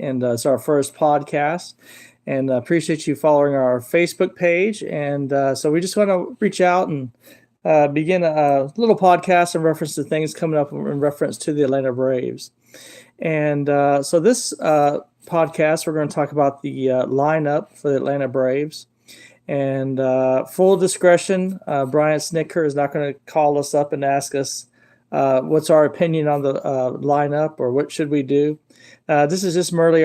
and it's our first podcast. And appreciate you following our Facebook page. And so we just want to reach out and begin a little podcast in reference to things coming up in reference to the Atlanta Braves. And so this podcast, we're going to talk about the lineup for the Atlanta Braves. And full discretion, Brian Snitker is not going to call us up and ask us what's our opinion on the lineup or what should we do. This is just merely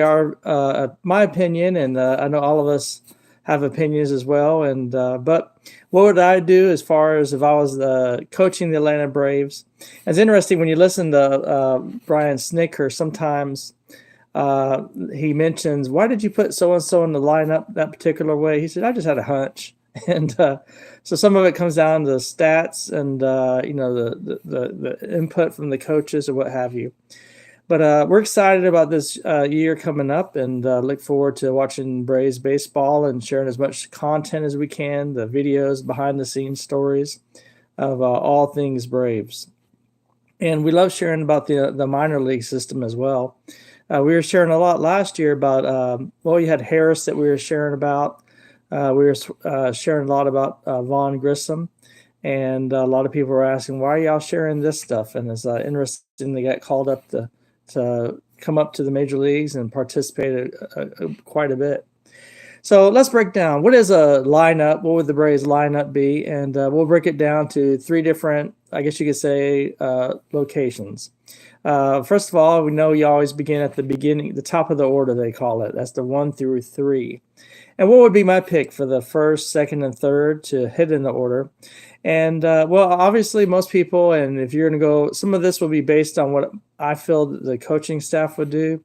my opinion, and I know all of us have opinions as well. And but what would I do as far as if I was coaching the Atlanta Braves? It's interesting when you listen to Brian Snitker. Sometimes he mentions, "Why did you put so and so in the lineup that particular way?" He said, "I just had a hunch." And so some of it comes down to stats and the input from the coaches or what have you. But we're excited about this year coming up, and look forward to watching Braves baseball and sharing as much content as we can, the videos, behind the scenes stories of all things Braves. And we love sharing about the minor league system as well. We were sharing a lot last year about, you had Harris that we were sharing about. We were sharing a lot about Vaughn Grissom, and a lot of people were asking, why are y'all sharing this stuff? And it's interesting they got called up to come up to the major leagues and participate quite a bit. So let's break down, what is a lineup? What would the Braves lineup be? And we'll break it down to three different, I guess you could say, locations. First of all, we know you always begin at the top of the order, they call it. That's the 1 through 3. And what would be my pick for the first, second, and third to hit in the order? And obviously most people, and if you're going to go, some of this will be based on what I feel that the coaching staff would do,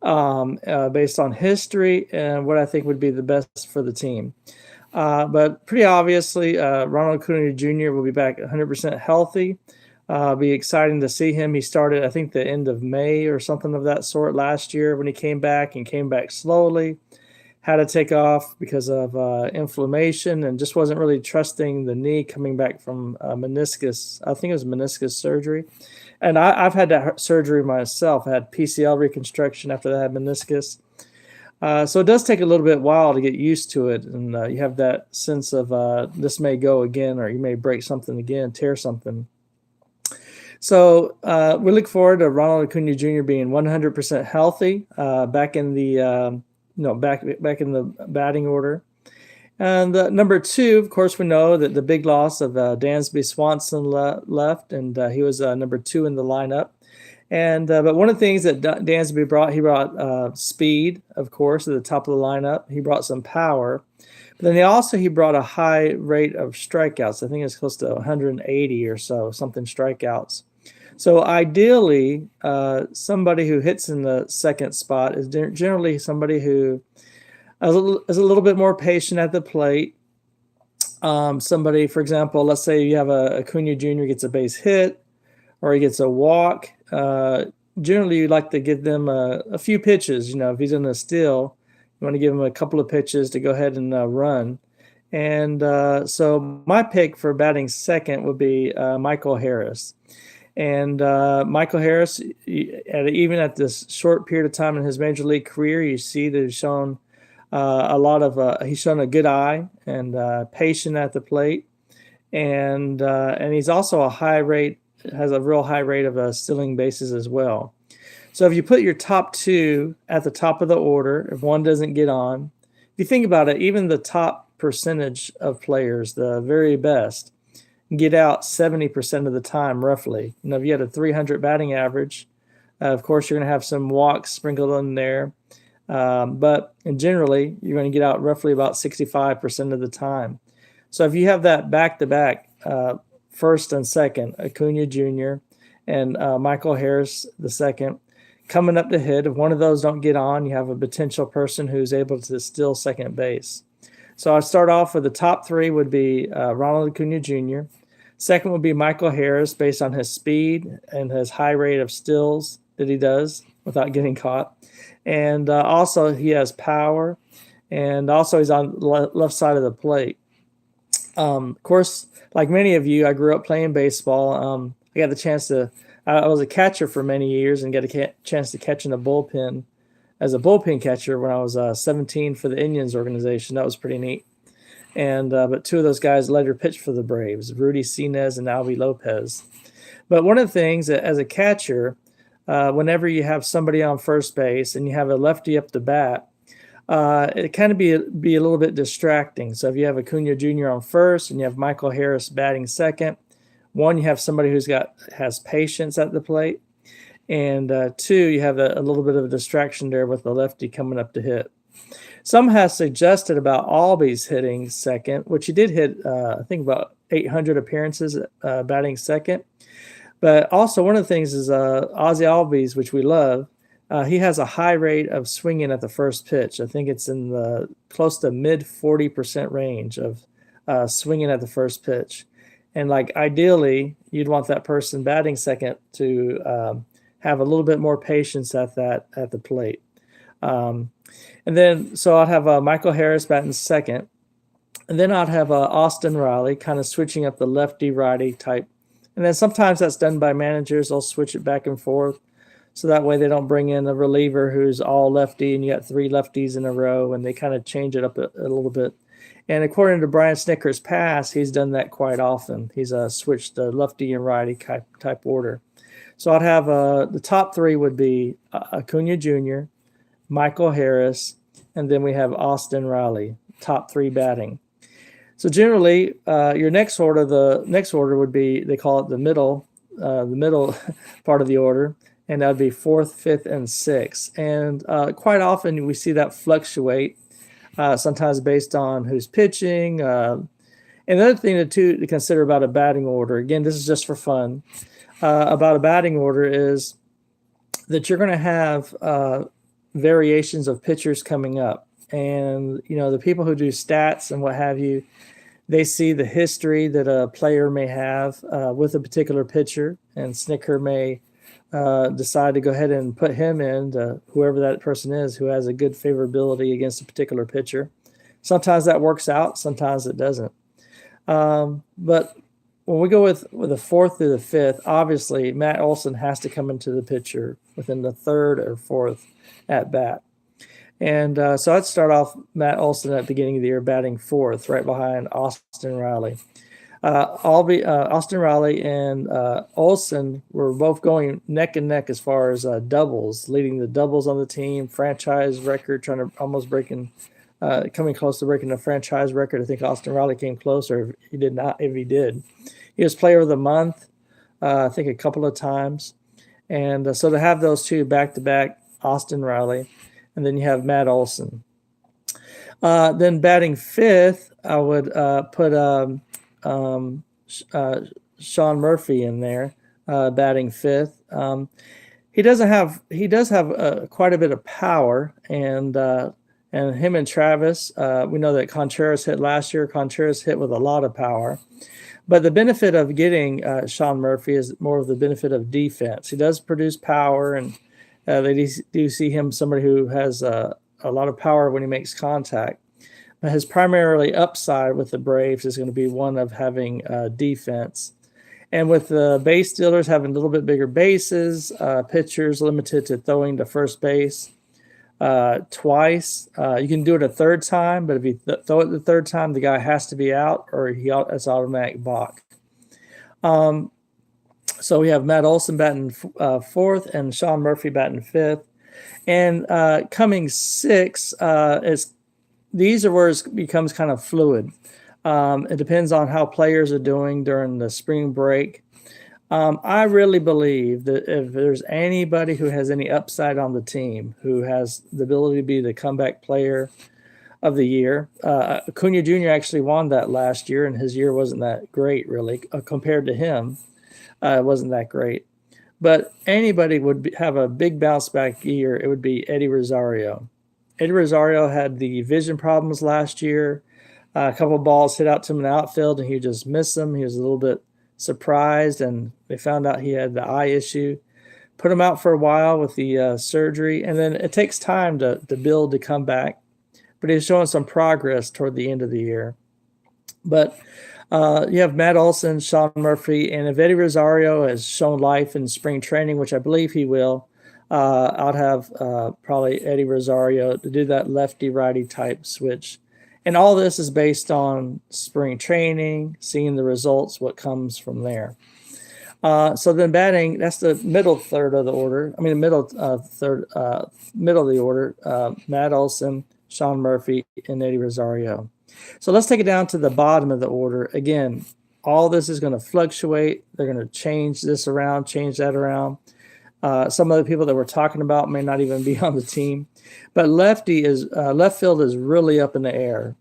based on history and what I think would be the best for the team. But pretty obviously, Ronald Acuna Jr. will be back 100% healthy. Be exciting to see him. He started, I think, the end of May or something of that sort last year when he came back slowly. Had to take off because of inflammation and just wasn't really trusting the knee coming back from meniscus. I think it was meniscus surgery. And I've had that surgery myself. I had PCL reconstruction after that, meniscus. So it does take a little bit while to get used to it. And you have that sense of this may go again, or you may break something again, tear something. So we look forward to Ronald Acuna Jr. being 100% healthy, back in the back in the batting order. And number 2, of course, we know that the big loss of Dansby Swanson left, and he was number 2 in the lineup. And but one of the things that Dansby brought, he brought speed, of course, at the top of the lineup. He brought some power. But then he brought a high rate of strikeouts. I think it's close to 180 or so, something strikeouts. So ideally, somebody who hits in the second spot is generally somebody who is a little bit more patient at the plate. Somebody, for example, let's say you have Acuna Jr. gets a base hit or he gets a walk. Generally, you like to give them a few pitches. If he's in a steal, you want to give him a couple of pitches to go ahead and run. And so my pick for batting second would be Michael Harris. And Michael Harris, even at this short period of time in his major league career, you see that he's shown he's shown a good eye and patient at the plate, and he's also has a real high rate of stealing bases as well. So if you put your top 2 at the top of the order, if one doesn't get on, if you think about it, even the top percentage of players, the very best, get out 70% of the time, roughly. If you had a 300 batting average, of course, you're going to have some walks sprinkled in there. But generally, you're going to get out roughly about 65% of the time. So if you have that back-to-back, first and second, Acuna Jr. and Michael Harris the second, coming up to hit, if one of those don't get on, you have a potential person who's able to steal second base. So I'll start off with the top 3 would be Ronald Acuna Jr. Second would be Michael Harris, based on his speed and his high rate of steals that he does without getting caught. And also he has power, and also he's on the left side of the plate. Of course, like many of you, I grew up playing baseball. I got the chance I was a catcher for many years and got a chance to catch in the bullpen as a bullpen catcher when I was 17 for the Indians organization. That was pretty neat. And but two of those guys later pitched for the Braves, Rudy Sinez and Alvy Lopez. But one of the things that, as a catcher, whenever you have somebody on first base and you have a lefty up the bat, it kind of be a little bit distracting. So if you have Acuna Jr. on first and you have Michael Harris batting second, one, you have somebody has patience at the plate, and two, you have a little bit of a distraction there with the lefty coming up to hit. Some have suggested about Albies hitting second, which he did hit, I think, about 800 appearances batting second. But also one of the things is Ozzie Albies, which we love, he has a high rate of swinging at the first pitch. I think it's in the close to mid 40% range of swinging at the first pitch. And like ideally, you'd want that person batting second to have a little bit more patience at the plate. And then, so I'd have Michael Harris batting second. And then I'd have Austin Riley kind of switching up the lefty-righty type. And then sometimes that's done by managers. They'll switch it back and forth. So that way they don't bring in a reliever who's all lefty and you got three lefties in a row, and they kind of change it up a little bit. And according to Brian Snitker's past, he's done that quite often. He's switched the lefty and righty type order. So I'd have the top three would be Acuna Jr., Michael Harris, and then we have Austin Riley, top three batting. So generally, your next order would be, they call it the middle part of the order, and that would be fourth, fifth, and sixth. And quite often we see that fluctuate, sometimes based on who's pitching. Another thing to consider about a batting order, again, this is just for fun, about a batting order is that you're going to have variations of pitchers coming up. And, the people who do stats and what have you, they see the history that a player may have with a particular pitcher, and Snitker may decide to go ahead and put him in to whoever that person is who has a good favorability against a particular pitcher. Sometimes that works out, sometimes it doesn't. But when we go with the fourth through the fifth, obviously Matt Olson has to come into the picture within the third or fourth at bat. And so I'd start off Matt Olson at the beginning of the year batting fourth, right behind Austin Riley. Austin Riley and Olson were both going neck and neck as far as doubles, leading the doubles on the team, franchise record, trying to almost coming close to breaking the franchise record. I think Austin Riley came closer. He did not. If he did, he was Player of the Month, I think a couple of times. And so to have those two back to back, Austin Riley, and then you have Matt Olson. Then batting fifth, I would put Sean Murphy in there, batting fifth. He does have quite a bit of power, and him and Travis, we know that Contreras hit last year. Contreras hit with a lot of power, but the benefit of getting Sean Murphy is more of the benefit of defense. He does produce power, and they do see him somebody who has a lot of power when he makes contact. But his primarily upside with the Braves is going to be one of having defense. And with the base stealers having a little bit bigger bases, pitchers limited to throwing to first base twice. You can do it a third time, but if you throw it the third time, the guy has to be out or it's automatic balk. So we have Matt Olson batting fourth and Sean Murphy batting fifth. And coming sixth, these are where it becomes kind of fluid. It depends on how players are doing during the spring break. I really believe that if there's anybody who has any upside on the team, who has the ability to be the comeback player of the year, Acuna Jr. actually won that last year, and his year wasn't that great, really, compared to him. It wasn't that great. But anybody would have a big bounce back year, it would be Eddie Rosario. Eddie Rosario had the vision problems last year. A couple of balls hit out to him in the outfield, and he just missed them. He was a little bit surprised, and they found out he had the eye issue. Put him out for a while with the surgery, and then it takes time to build to come back. But he's showing some progress toward the end of the year. But you have Matt Olson, Sean Murphy, and if Eddie Rosario has shown life in spring training, which I believe he will, I'd have probably Eddie Rosario to do that lefty righty type switch. And all this is based on spring training, seeing the results, what comes from there. So then batting, that's the middle third of the order. I mean, the middle of the order. Matt Olson, Sean Murphy, and Eddie Rosario. So let's take it down to the bottom of the order. Again, all this is going to fluctuate. They're going to change this around, change that around. Some of the people that we're talking about may not even be on the team, but left field is really up in the air.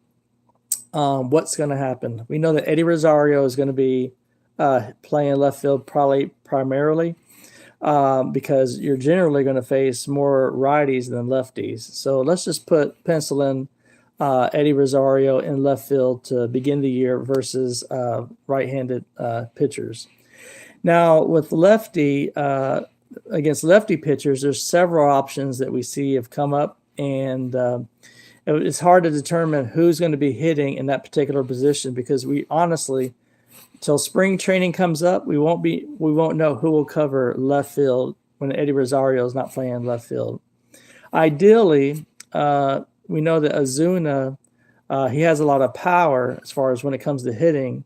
What's going to happen? We know that Eddie Rosario is going to be playing left field primarily because you're generally going to face more righties than lefties. So let's just pencil in Eddie Rosario in left field to begin the year versus right-handed pitchers. Now with lefty against lefty pitchers, there's several options that we see have come up, and it's hard to determine who's going to be hitting in that particular position because we honestly, till spring training comes up, we won't know who will cover left field when Eddie Rosario is not playing left field. Ideally, we know that Ozuna, he has a lot of power as far as when it comes to hitting,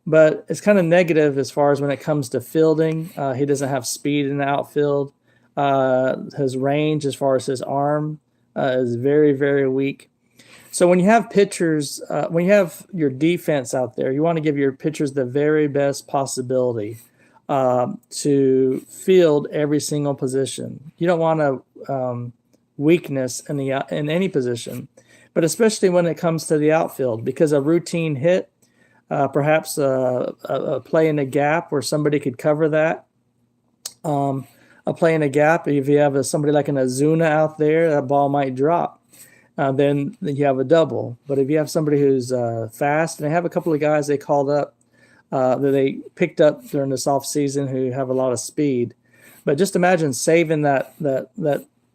but it's kind of negative as far as when it comes to fielding. He doesn't have speed in the outfield. His range as far as his arm is very, very weak. So when you have pitchers, when you have your defense out there, you want to give your pitchers the very best possibility to field every single position. You don't want a weakness in any position, but especially when it comes to the outfield, because a routine hit, perhaps a play in a gap where somebody could cover that. A play in a gap, if you have somebody like an Ozuna out there, that ball might drop. Then you have a double. But if you have somebody who's fast, and they have a couple of guys they called up that they picked up during this offseason who have a lot of speed. But just imagine saving that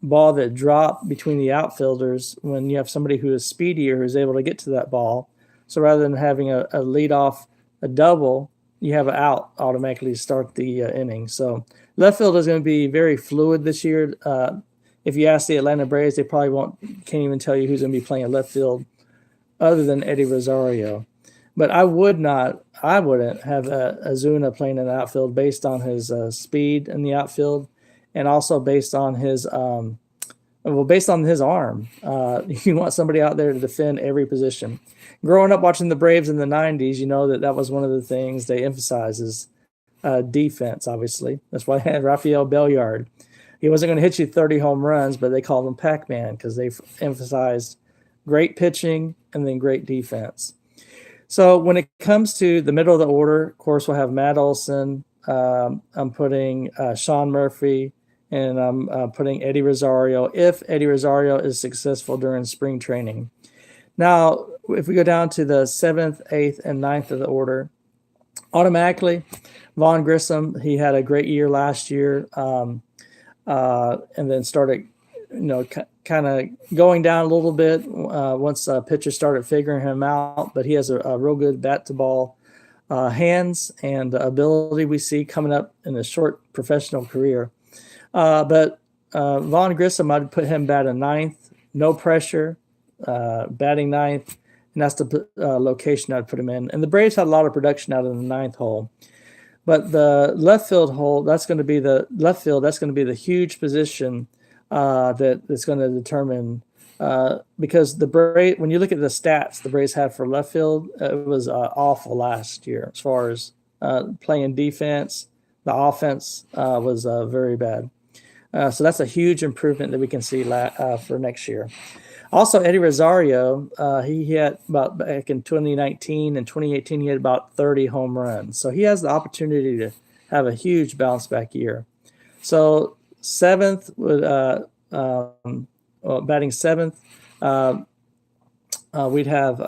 ball that dropped between the outfielders when you have somebody who is speedier who's able to get to that ball. So rather than having a lead off a double, you have an out automatically to start the inning. So left field is going to be very fluid this year. If you ask the Atlanta Braves, they probably can't even tell you who's going to be playing left field other than Eddie Rosario. But I wouldn't have Ozuna playing in the outfield based on his speed in the outfield, and also based on his arm. You want somebody out there to defend every position. Growing up watching the Braves in the 90s, you know that was one of the things they emphasized is defense, obviously. That's why they had Rafael Belliard. He wasn't going to hit you 30 home runs, but they called him Pac-Man because they emphasized great pitching and then great defense. So when it comes to the middle of the order, of course, we'll have Matt Olson. I'm putting Sean Murphy, and I'm putting Eddie Rosario if Eddie Rosario is successful during spring training. Now, if we go down to the 7th, 8th, and 9th of the order, automatically, Vaughn Grissom, he had a great year last year. And then started, kind of going down a little bit once pitchers started figuring him out. But he has a real good bat-to-ball hands and ability we see coming up in a short professional career. But Vaughn Grissom, I'd put him batting 9th, no pressure, batting 9th, and that's the location I'd put him in. And the Braves had a lot of production out of the 9th hole. But the left field hole, that's going to be the huge position that's going to determine because the Braves, when you look at the stats the Braves had for left field, it was awful last year as far as playing defense. The offense was very bad. So that's a huge improvement that we can see for next year. Also, Eddie Rosario, he had about back in 2019 and 2018, he had about 30 home runs. So he has the opportunity to have a huge bounce back year. So 7th, batting 7th, we'd have,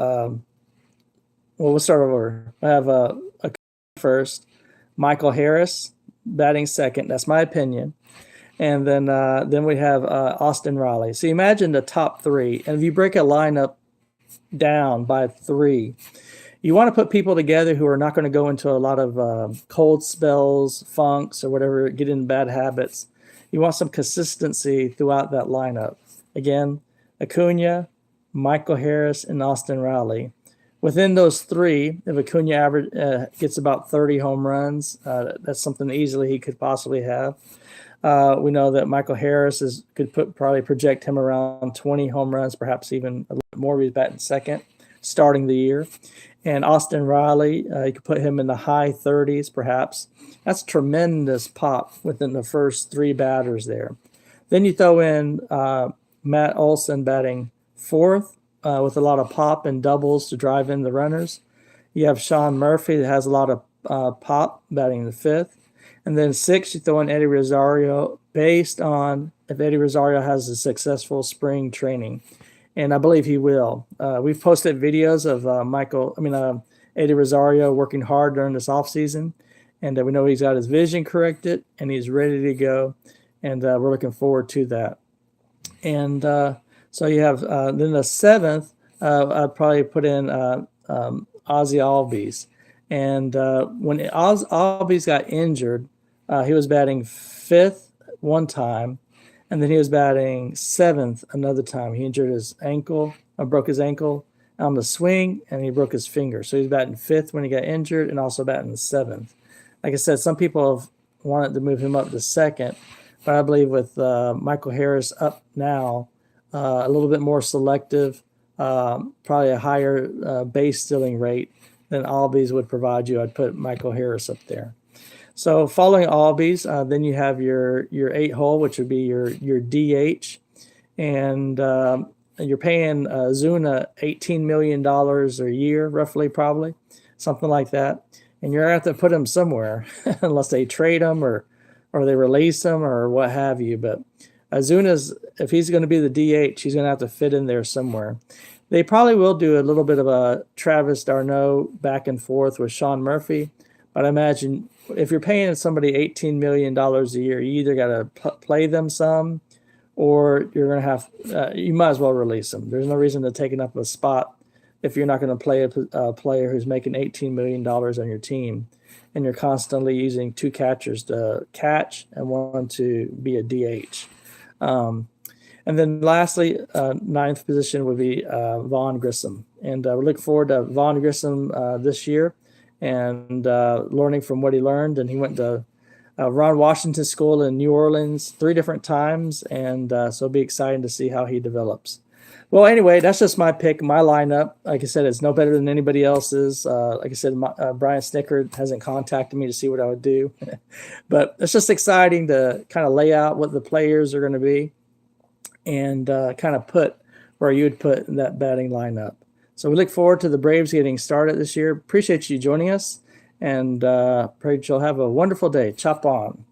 we'll start over. I have a first, Michael Harris batting 2nd. That's my opinion. And then we have Austin Riley. So imagine the top 3. And if you break a lineup down by 3, you want to put people together who are not going to go into a lot of cold spells, funks, or whatever, get in bad habits. you want some consistency throughout that lineup. Again, Acuna, Michael Harris, and Austin Riley. Within those three, if Acuna gets about 30 home runs, that's something easily he could possibly have. We know that Michael Harris could probably project him around 20 home runs, perhaps even a little bit more. He's batting second, starting the year. And Austin Riley, you could put him in the high 30s, perhaps. That's tremendous pop within the first three batters there. Then you throw in Matt Olson batting fourth with a lot of pop and doubles to drive in the runners. You have Sean Murphy that has a lot of pop batting the fifth. And then sixth, you throw in Eddie Rosario based on if Eddie Rosario has a successful spring training. And I believe he will. We've posted videos of Eddie Rosario working hard during this offseason. And we know he's got his vision corrected and he's ready to go. And we're looking forward to that. And so you have then the seventh, I'd probably put in Ozzy Albies. And when Albies got injured, he was batting fifth one time, and then he was batting seventh another time. He injured his ankle, broke his ankle on the swing, and he broke his finger. So he's batting fifth when he got injured and also batting seventh. Like I said, some people have wanted to move him up to second, but I believe with Michael Harris up now, a little bit more selective, probably a higher base stealing rate than Albies would provide you, I'd put Michael Harris up there. So following Albies, then you have your 8-hole, which would be your DH, and you're paying Zuna $18 million a year, roughly, probably, something like that. And you're going to have to put him somewhere, unless they trade him or they release him or what have you. But Zuna's, if he's going to be the DH, he's going to have to fit in there somewhere. They probably will do a little bit of a Travis d'Arnaud back and forth with Sean Murphy. But I imagine if you're paying somebody $18 million a year, you either got to play them some or you're going to have, you might as well release them. There's no reason to take up a spot if you're not going to play a player who's making $18 million on your team and you're constantly using two catchers to catch and one to be a DH. And then lastly, ninth position would be Vaughn Grissom. And we look forward to Vaughn Grissom this year and learning from what he learned. And he went to Ron Washington School in New Orleans 3 different times. And so it'll be exciting to see how he develops. Well, anyway, that's just my pick, my lineup. Like I said, it's no better than anybody else's. Like I said, Brian Snicker hasn't contacted me to see what I would do. But it's just exciting to kind of lay out what the players are going to be and kind of put where you would put that batting lineup. So we look forward to the Braves getting started this year. Appreciate you joining us, and pray that you'll have a wonderful day. Chop on.